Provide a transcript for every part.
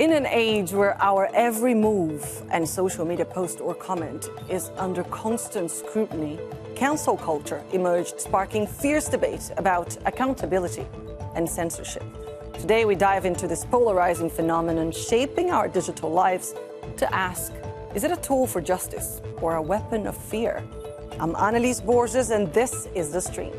In an age where our every move and social media post or comment is under constant scrutiny, cancel culture emerged, sparking fierce debate about accountability and censorship. Today, we dive into this polarizing phenomenon shaping our digital lives to ask, is it a tool for justice or a weapon of fear? I'm Anelise Borges, and this is The Stream.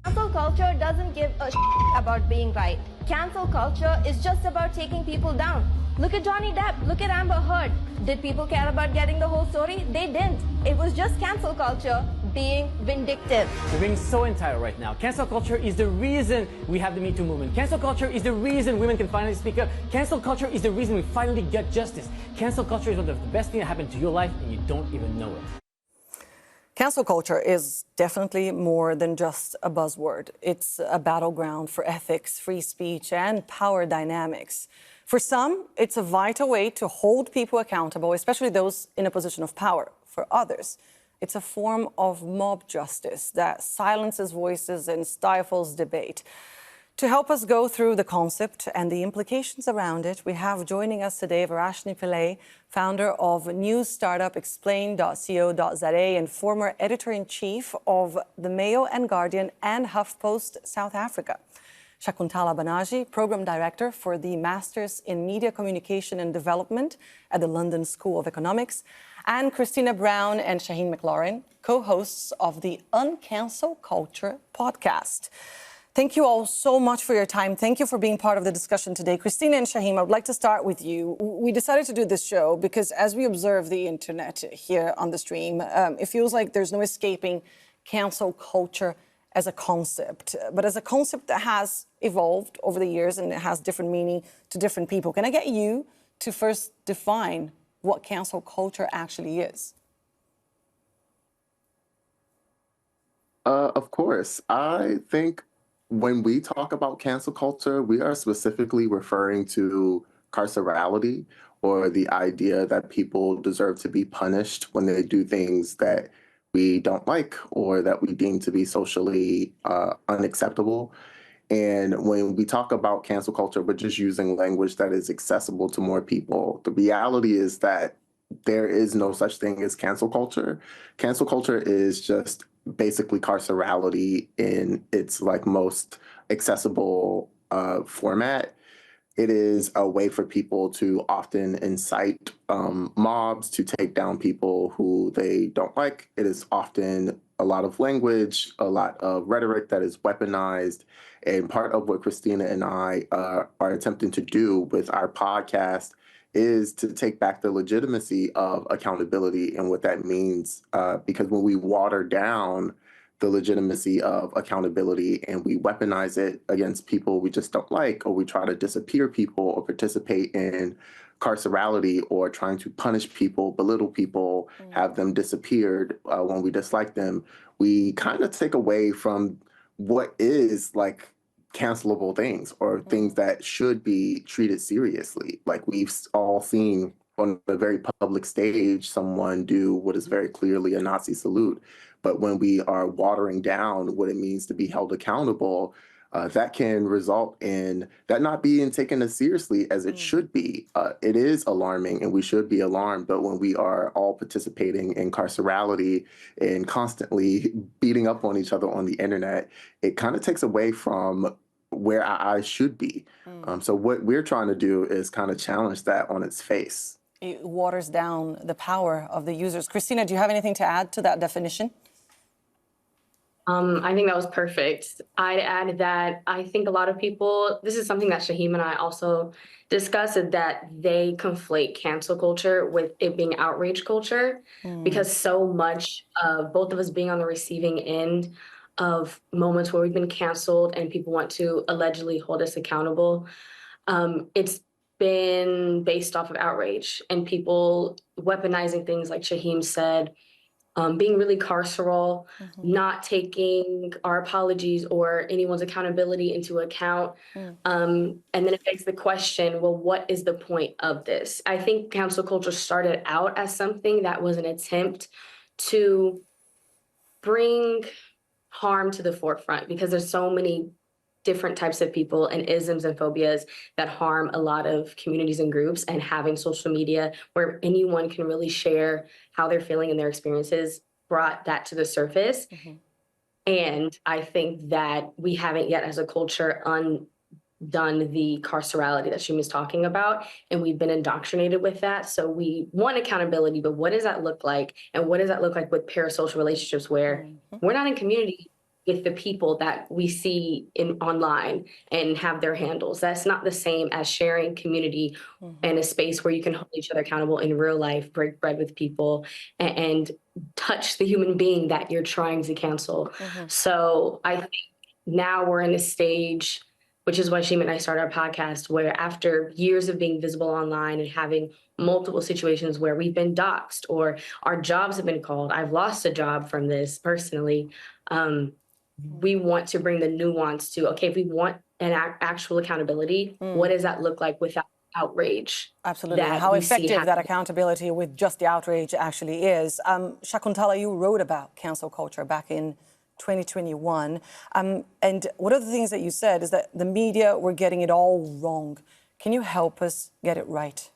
Cancel culture doesn't give a about being right. Cancel culture is just about taking people down. Look at Johnny Depp, look at Amber Heard. Did people care about getting the whole story? They didn't. It was just cancel culture being vindictive. We're being so entitled right now. Cancel culture is the reason we have the Me Too movement. Cancel culture is the reason women can finally speak up. Cancel culture is the reason we finally get justice. Cancel culture is one of the best things that happened to your life and you don't even know it. Cancel culture is definitely more than just a buzzword. It's a battleground for ethics, free speech, and power dynamics. For some, it's a vital way to hold people accountable, especially those in a position of power. For others, it's a form of mob justice that silences voices and stifles debate. To help us go through the concept and the implications around it, we have joining us today Verashni Pillay, founder of news startup explain.co.za and former editor-in-chief of the Mail and Guardian and HuffPost South Africa. Shakuntala Banaji, program director for the Masters in Media Communication and Development at the London School of Economics, and Christina Brown and Shahem Mclaurin, co-hosts of the Uncancel Culture podcast. Thank you all so much for your time. Thank you for being part of the discussion today. Christina and Shahem, I would like to start with you. We decided to do this show because as we observe the internet here on the stream, it feels like there's no escaping cancel culture as a concept, but as a concept that has evolved over the years and it has different meaning to different people. Can I get you to first define what cancel culture actually is? Of course. I think when we talk about cancel culture, we are specifically referring to carcerality or the idea that people deserve to be punished when they do things that we don't like or that we deem to be socially unacceptable. And when we talk about cancel culture, we're just using language that is accessible to more people. The reality is that there is no such thing as cancel culture. Cancel culture is just basically carcerality in its most accessible format. It is a way for people to often incite mobs to take down people who they don't like. It is often a lot of language, a lot of rhetoric that is weaponized. And part of what Christina and I are attempting to do with our podcast is to take back the legitimacy of accountability and what that means. Because when we water down the legitimacy of accountability and we weaponize it against people we just don't like, or we try to disappear people or participate in carcerality or trying to punish people, belittle people, have them disappeared when we dislike them, we kind of take away from what is cancelable things or things that should be treated seriously. Like we've all seen on a very public stage someone do what is very clearly a Nazi salute. But when we are watering down what it means to be held accountable, that can result in that not being taken as seriously as it should be. It is alarming and we should be alarmed. But when we are all participating in carcerality and constantly beating up on each other on the internet, it kind of takes away from where our eyes should be. So what we're trying to do is kind of challenge that on its face. It waters down the power of the users. Christina, do you have anything to add to that definition? I think that was perfect. I'd add that I think a lot of people, this is something that Shahem and I also discussed, is that they conflate cancel culture with it being outrage culture, because so much of both of us being on the receiving end of moments where we've been canceled and people want to allegedly hold us accountable, it's been based off of outrage and people weaponizing things like Shahem said, being really carceral, not taking our apologies or anyone's accountability into account. And then it begs the question, well, what is the point of this? I think cancel culture started out as something that was an attempt to bring harm to the forefront because there's so many different types of people and isms and phobias that harm a lot of communities and groups, and having social media where anyone can really share how they're feeling and their experiences brought that to the surface. And I think that we haven't yet as a culture undone the carcerality that she was talking about, and we've been indoctrinated with that. So we want accountability, but what does that look like? And what does that look like with parasocial relationships where we're not in community with the people that we see online and have their handles? That's not the same as sharing community and a space where you can hold each other accountable in real life, break bread with people, and touch the human being that you're trying to cancel. So I think now we're in a stage, which is why Shahem and I started our podcast, where after years of being visible online and having multiple situations where we've been doxxed or our jobs have been called, I've lost a job from this personally, we want to bring the nuance to, okay, if we want an actual accountability, what does that look like without outrage? Absolutely. How effective that accountability with just the outrage actually is. Shakuntala, you wrote about cancel culture back in 2021. And one of the things that you said is that the media were getting it all wrong. Can you help us get it right?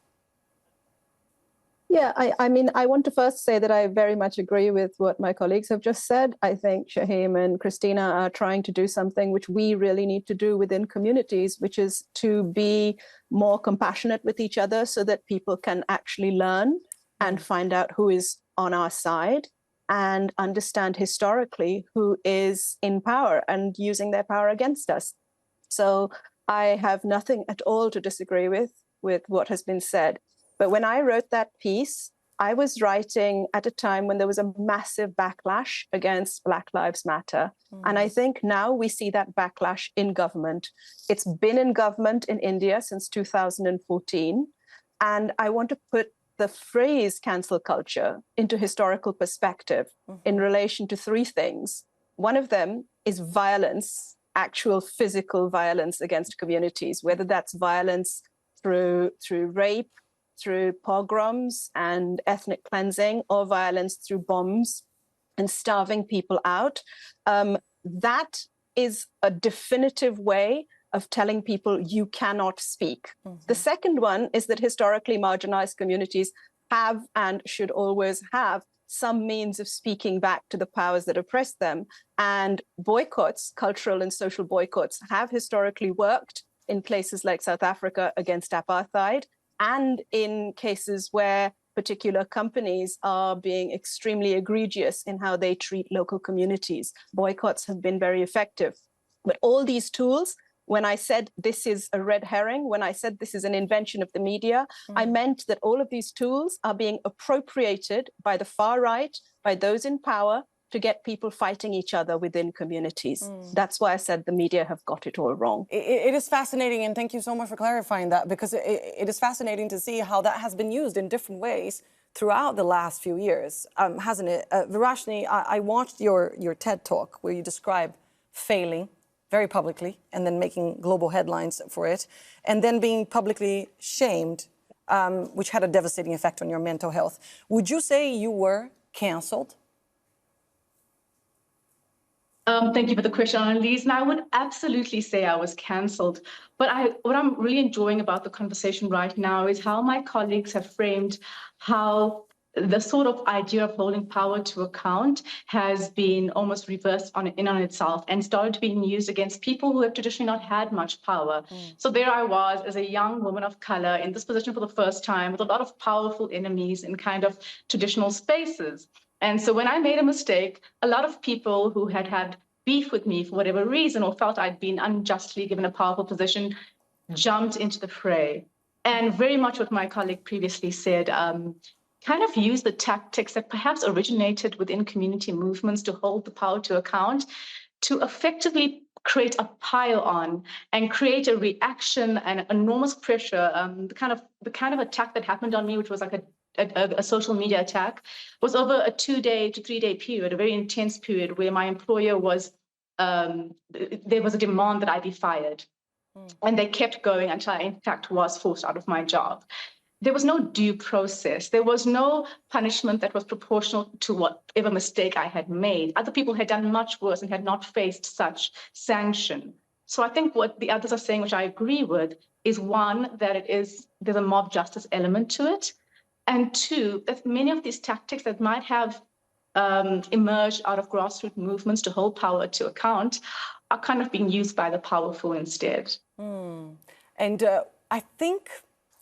Yeah, I mean, I want to first say that I very much agree with what my colleagues have just said. I think Shahem and Christina are trying to do something which we really need to do within communities, which is to be more compassionate with each other so that people can actually learn and find out who is on our side and understand historically who is in power and using their power against us. So I have nothing at all to disagree with what has been said. But when I wrote that piece, I was writing at a time when there was a massive backlash against Black Lives Matter. And I think now we see that backlash in government. It's been in government in India since 2014. And I want to put the phrase cancel culture into historical perspective in relation to three things. One of them is violence, actual physical violence against communities, whether that's violence through rape, through pogroms and ethnic cleansing, or violence through bombs and starving people out. That is a definitive way of telling people you cannot speak. The second one is that historically marginalized communities have and should always have some means of speaking back to the powers that oppress them. And boycotts, cultural and social boycotts, have historically worked in places like South Africa against apartheid, and in cases where particular companies are being extremely egregious in how they treat local communities. Boycotts have been very effective. But all these tools, when I said this is a red herring, when I said this is an invention of the media, I meant that all of these tools are being appropriated by the far right, by those in power, to get people fighting each other within communities. That's why I said the media have got it all wrong. It is fascinating, and thank you so much for clarifying that, because it is fascinating to see how that has been used in different ways throughout the last few years, hasn't it? Verashni, I watched your TED Talk where you describe failing very publicly and then making global headlines for it, and then being publicly shamed, which had a devastating effect on your mental health. Would you say you were cancelled? Thank you for the question, Anelise. And I would absolutely say I was cancelled. But what I'm really enjoying about the conversation right now is how my colleagues have framed how the sort of idea of holding power to account has been almost reversed on itself and started being used against people who have traditionally not had much power. So there I was as a young woman of color in this position for the first time with a lot of powerful enemies in kind of traditional spaces. And so when I made a mistake, a lot of people who had beef with me for whatever reason or felt I'd been unjustly given a powerful position jumped into the fray. And very much what my colleague previously said, kind of used the tactics that perhaps originated within community movements to hold the power to account to effectively create a pile on and create a reaction and enormous pressure. The kind of attack that happened on me, which was like a social media attack, was over a 2-day to 3-day period, a very intense period where my employer was, there was a demand that I be fired. And they kept going until I, in fact, was forced out of my job. There was no due process. There was no punishment that was proportional to whatever mistake I had made. Other people had done much worse and had not faced such sanction. So I think what the others are saying, which I agree with, is one, that there's a mob justice element to it. And two, that many of these tactics that might have emerged out of grassroots movements to hold power to account are kind of being used by the powerful instead. And I think,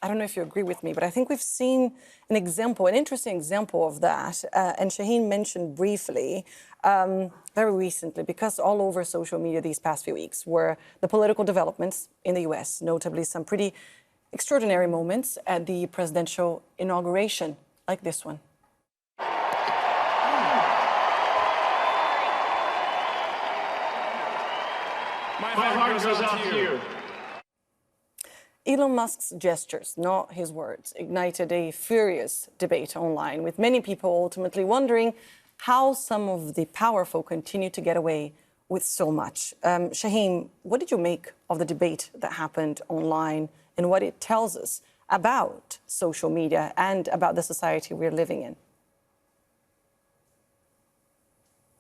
I don't know if you agree with me, but I think we've seen an interesting example of that. And Shahem mentioned briefly, very recently, because all over social media these past few weeks were the political developments in the US, notably some pretty extraordinary moments at the presidential inauguration, like this one. My heart goes out to you. Elon Musk's gestures, not his words, ignited a furious debate online, with many people ultimately wondering how some of the powerful continue to get away with so much. Shahem, what did you make of the debate that happened online and what it tells us about social media and about the society we're living in?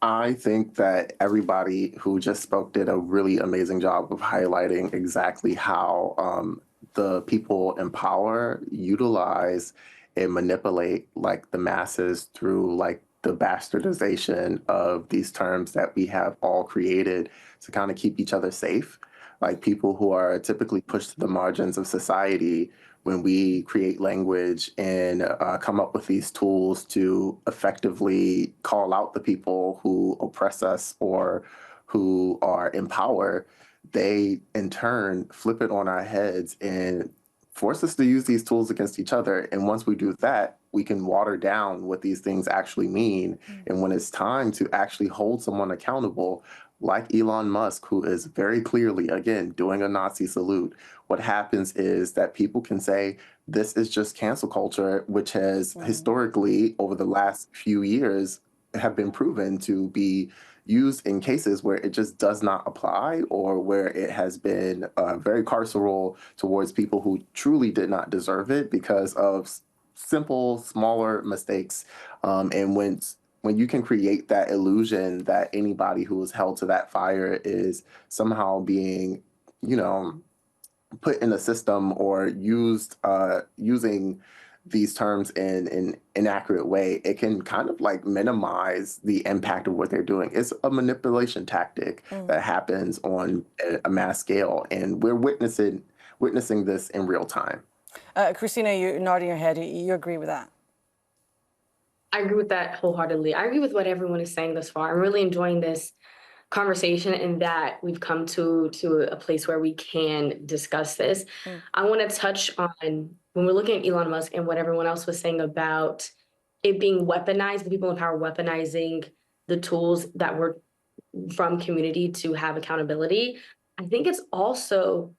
I think that everybody who just spoke did a really amazing job of highlighting exactly how the people in power utilize and manipulate like the masses through like the bastardization of these terms that we have all created to kind of keep each other safe. Like people who are typically pushed to the margins of society, when we create language and come up with these tools to effectively call out the people who oppress us or who are in power, they in turn flip it on our heads and force us to use these tools against each other. And once we do that, we can water down what these things actually mean. And when it's time to actually hold someone accountable, like Elon Musk, who is very clearly, again, doing a Nazi salute, what happens is that people can say, this is just cancel culture, which has historically, over the last few years, have been proven to be used in cases where it just does not apply or where it has been very carceral towards people who truly did not deserve it because of simple, smaller mistakes. And when you can create that illusion that anybody who is held to that fire is somehow being, put in a system or using these terms in an inaccurate way, it can kind of like minimize the impact of what they're doing. It's a manipulation tactic that happens on a mass scale, and we're witnessing this in real time. Christina, you're nodding your head. You agree with that? I agree with that wholeheartedly. I agree with what everyone is saying thus far. I'm really enjoying this conversation and that we've come to a place where we can discuss this. I want to touch on when we're looking at Elon Musk and what everyone else was saying about it being weaponized, the people in power weaponizing the tools that were from community to have accountability. I think it's also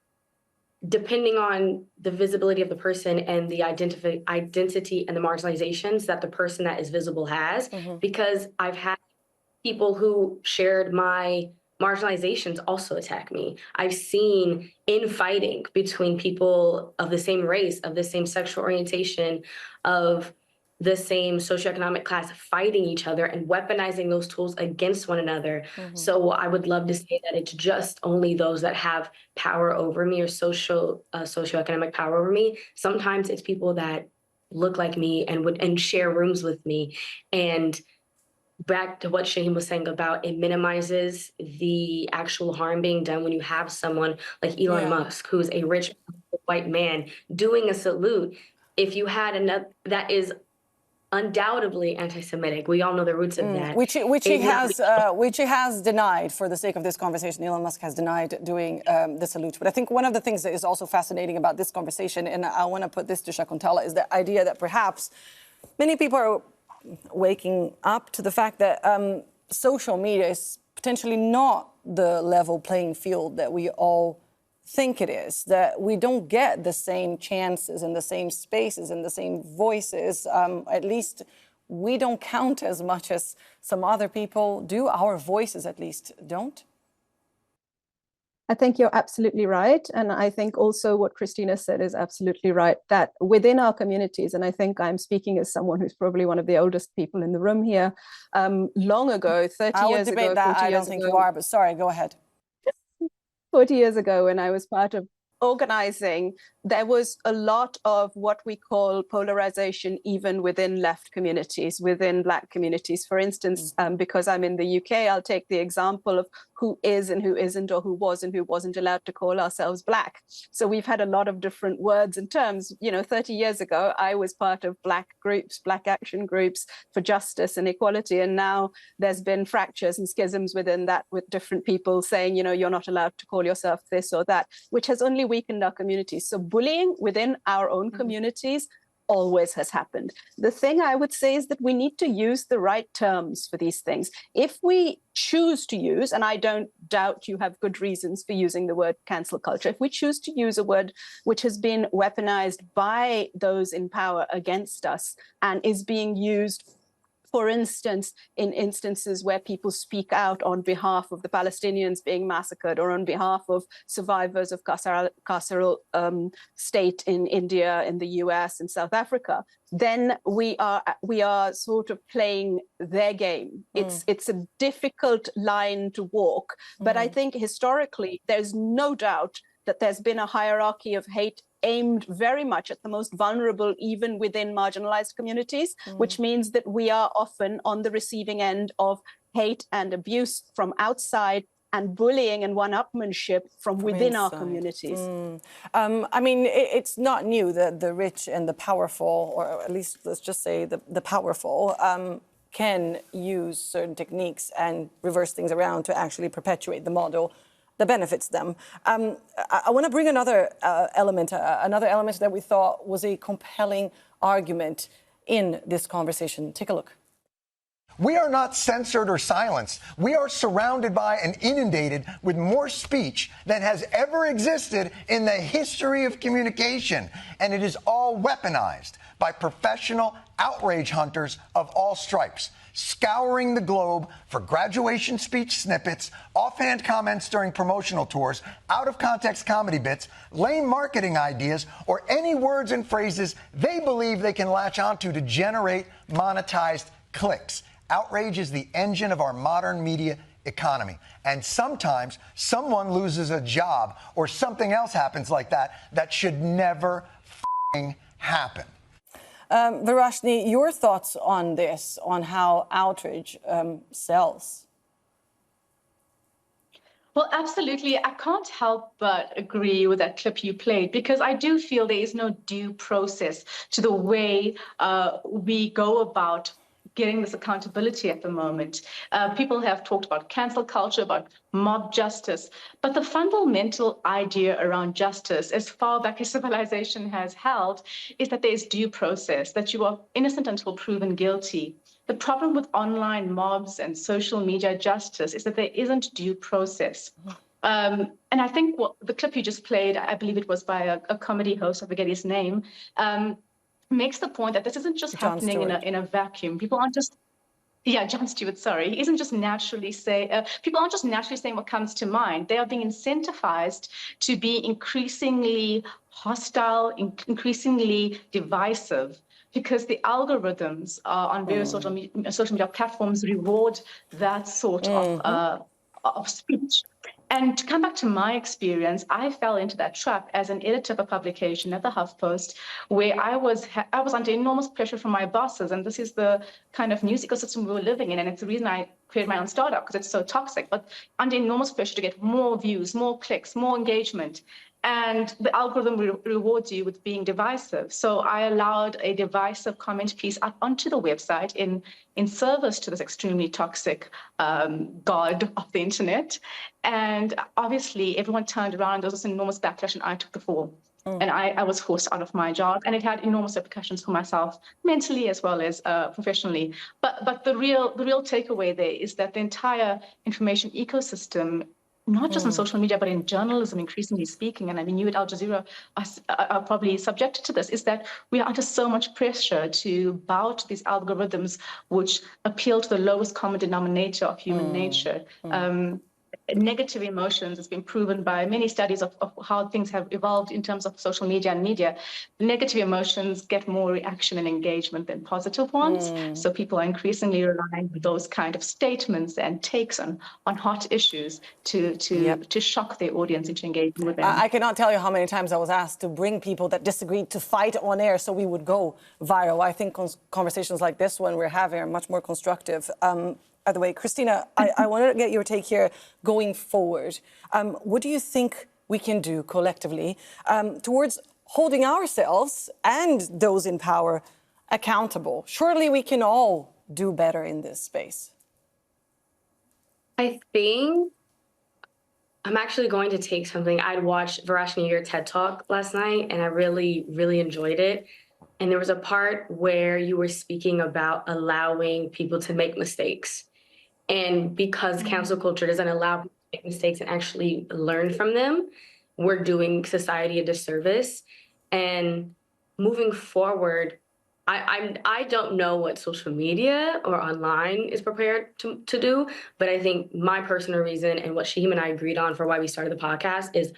depending on the visibility of the person and the identity and the marginalizations that the person that is visible has, because I've had people who shared my marginalizations also attack me. I've seen infighting between people of the same race, of the same sexual orientation, of the same socioeconomic class fighting each other and weaponizing those tools against one another. So I would love to say that it's just only those that have power over me or socioeconomic power over me. Sometimes it's people that look like me and share rooms with me. And back to what Shahem was saying about it minimizes the actual harm being done when you have someone like Elon Musk, who's a rich white man doing a salute. If you had another that is undoubtedly anti-Semitic, we all know the roots of that, which he has denied for the sake of this conversation. Elon Musk has denied doing the salute. But I think one of the things that is also fascinating about this conversation, and I want to put this to Shakuntala, is the idea that perhaps many people are waking up to the fact that social media is potentially not the level playing field that we all think it is, that we don't get the same chances and the same spaces and the same voices. At least we don't count as much as some other people do. Our voices at least don't. I think you're absolutely right. And I think also what Christina said is absolutely right, that within our communities, and I think I'm speaking as someone who's probably one of the oldest people in the room here, long ago, 30 years ago, 40 years ago. I don't think you are, but sorry, go ahead. 40 years ago, when I was part of organizing, there was a lot of what we call polarization, even within left communities, within Black communities. For instance, because I'm in the UK, I'll take the example of who is and who isn't, or who was and who wasn't allowed to call ourselves Black. So we've had a lot of different words and terms. 30 years ago, I was part of Black groups, Black action groups for justice and equality. And now there's been fractures and schisms within that, with different people saying, you're not allowed to call yourself this or that, which has only weakened our communities. So bullying within our own communities always has happened. The thing I would say is that we need to use the right terms for these things. If we choose to use, and I don't doubt you have good reasons for using the word cancel culture, if we choose to use a word which has been weaponized by those in power against us and is being used, for instance, in instances where people speak out on behalf of the Palestinians being massacred, or on behalf of survivors of carceral state in India, in the US, and South Africa, then we are sort of playing their game. It's a difficult line to walk, but I think historically there's no doubt that there's been a hierarchy of hate aimed very much at the most vulnerable, even within marginalized communities, which means that we are often on the receiving end of hate and abuse from outside, and bullying and one-upmanship from within our communities. I mean, it's not new that the rich and the powerful, or at least let's just say the powerful, can use certain techniques and reverse things around to actually perpetuate the model that benefits them. I want to bring another element that we thought was a compelling argument in this conversation. Take a look. We are not censored or silenced. We are surrounded by and inundated with more speech than has ever existed in the history of communication. And it is all weaponized by professional outrage hunters of all stripes, scouring the globe for graduation speech snippets, offhand comments during promotional tours, out-of-context comedy bits, lame marketing ideas, or any words and phrases they believe they can latch onto to generate monetized clicks. Outrage is the engine of our modern media economy. And sometimes someone loses a job or something else happens like that should never happen. Verashni, your thoughts on this, on how outrage sells? Well, absolutely. I can't help but agree with that clip you played, because I do feel there is no due process to the way we go about getting this accountability at the moment. People have talked about cancel culture, about mob justice, but the fundamental idea around justice, as far back as civilization has held, is that there's due process, that you are innocent until proven guilty. The problem with online mobs and social media justice is that there isn't due process. And I think the clip you just played, I believe it was by a comedy host, I forget his name, makes the point that this isn't just happening in a vacuum. People aren't just, Jon Stewart, sorry. He isn't just naturally people aren't just naturally saying what comes to mind. They are being incentivized to be increasingly hostile, increasingly divisive, because the algorithms on various social media platforms reward that sort of speech. And to come back to my experience, I fell into that trap as an editor of a publication at the HuffPost, where I was under enormous pressure from my bosses. And this is the kind of news ecosystem we were living in. And it's the reason I created my own startup, because it's so toxic, but under enormous pressure to get more views, more clicks, more engagement. And the algorithm rewards you with being divisive. So I allowed a divisive comment piece up onto the website in service to this extremely toxic god of the internet. And obviously, everyone turned around. There was this enormous backlash, and I took the fall. And I was forced out of my job. And it had enormous repercussions for myself, mentally as well as professionally. But the real takeaway there is that the entire information ecosystem, not just on social media, but in journalism, increasingly speaking, and I mean, you at Al Jazeera are probably subjected to this, is that we are under so much pressure to bow to these algorithms which appeal to the lowest common denominator of human nature. negative emotions, it's been proven by many studies of how things have evolved in terms of social media and media. Negative emotions get more reaction and engagement than positive ones. So people are increasingly relying on those kind of statements and takes on hot issues to shock their audience into engaging with them. I cannot tell you how many times I was asked to bring people that disagreed to fight on air so we would go viral. I think conversations like this one we're having are much more constructive. By the way, Christina, I wanted to get your take here going forward. What do you think we can do collectively towards holding ourselves and those in power accountable? Surely we can all do better in this space. I think I'm actually going to take something. I'd watched Verashni, your TED Talk last night, and I really, really enjoyed it. And there was a part where you were speaking about allowing people to make mistakes. And because cancel culture doesn't allow people to make mistakes and actually learn from them, we're doing society a disservice. And moving forward, I don't know what social media or online is prepared to do, but I think my personal reason and what Shahem and I agreed on for why we started the podcast is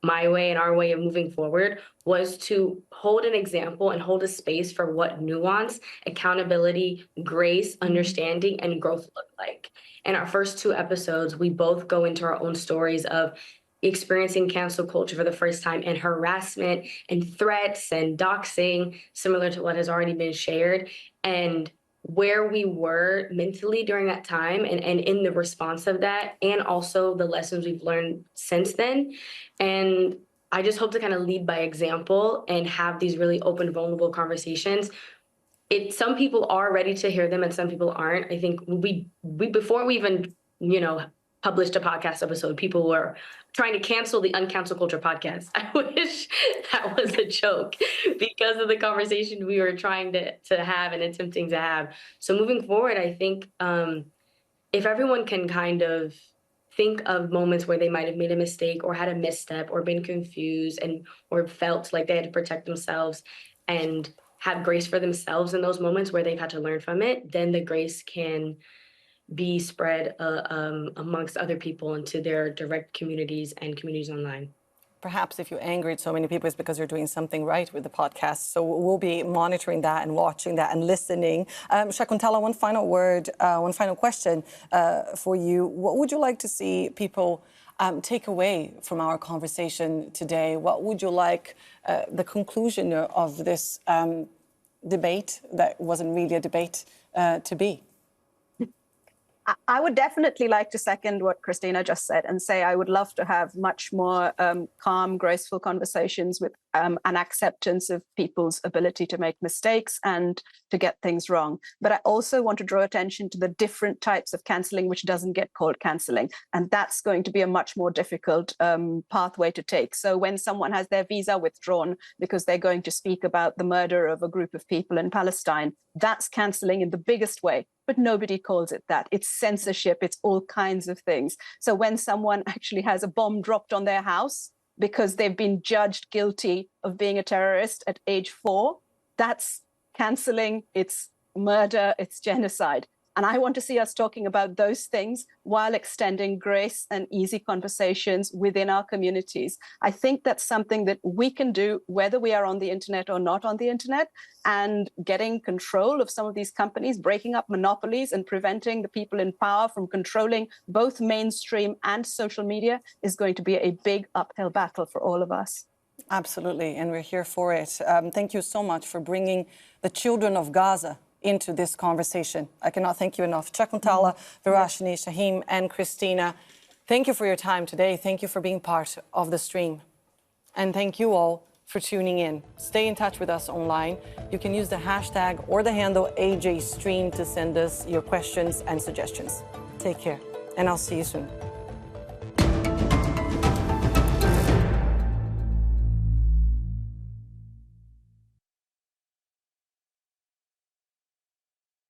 my way and our way of moving forward was to hold an example and hold a space for what nuance, accountability, grace, understanding, and growth look like. In our first 2 episodes, we both go into our own stories of experiencing cancel culture for the first time and harassment and threats and doxing, similar to what has already been shared, and where we were mentally during that time and in the response of that, and also the lessons we've learned since then. And I just hope to kind of lead by example and have these really open, vulnerable conversations. Some people are ready to hear them and some people aren't. I think we before we even, published a podcast episode, people were trying to cancel the Uncancel Culture podcast. I wish that was a joke because of the conversation we were trying to have and attempting to have. So moving forward, I think if everyone can kind of think of moments where they might have made a mistake or had a misstep or been confused or felt like they had to protect themselves and have grace for themselves in those moments where they've had to learn from it, then the grace can be spread amongst other people into their direct communities and communities online. Perhaps if you angered so many people, it's because you're doing something right with the podcast. So we'll be monitoring that and watching that and listening. Shakuntala, one final word, one final question for you. What would you like to see people take away from our conversation today? What would you like the conclusion of this debate that wasn't really a debate to be? I would definitely like to second what Christina just said and say I would love to have much more calm, graceful conversations with an acceptance of people's ability to make mistakes and to get things wrong. But I also want to draw attention to the different types of cancelling which doesn't get called cancelling. And that's going to be a much more difficult pathway to take. So when someone has their visa withdrawn because they're going to speak about the murder of a group of people in Palestine, that's cancelling in the biggest way. But nobody calls it that. It's censorship. It's all kinds of things. So when someone actually has a bomb dropped on their house because they've been judged guilty of being a terrorist at age 4, that's cancelling. It's murder. It's genocide. And I want to see us talking about those things while extending grace and easy conversations within our communities. I think that's something that we can do, whether we are on the internet or not on the internet, and getting control of some of these companies, breaking up monopolies and preventing the people in power from controlling both mainstream and social media is going to be a big uphill battle for all of us. Absolutely, and we're here for it. Thank you so much for bringing the children of Gaza into this conversation. I cannot thank you enough. Shakuntala, Verashni, Shahem, and Christina, thank you for your time today. Thank you for being part of the stream. And thank you all for tuning in. Stay in touch with us online. You can use the hashtag or the handle AJStream to send us your questions and suggestions. Take care, and I'll see you soon.